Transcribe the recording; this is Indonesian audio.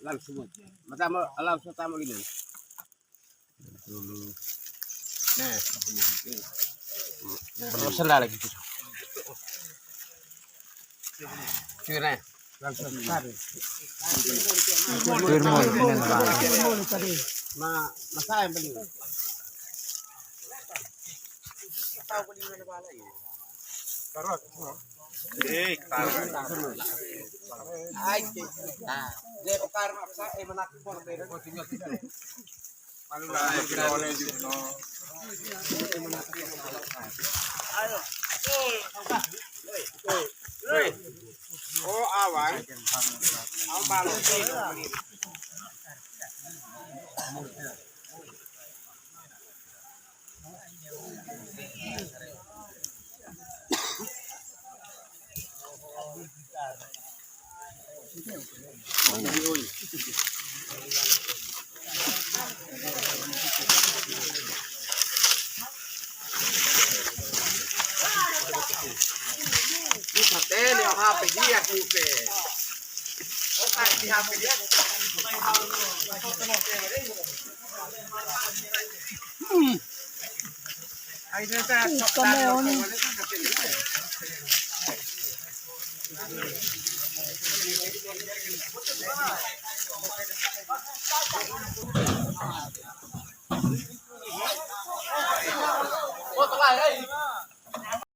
lan semut. Pertama alam pertama gini. Dulu. Nah, terus lagi gitu. Kira. Masa yang beli. Tahu beli mana bala ya? Karot. Ay, dia bakar maksa menak por beda ko tinggal tidak. Paling boleh juga. Ayo. Oh, awan. Awan balon. Hotel yang HP dia kupe. Oh, di HP dia. Ai dia tak sok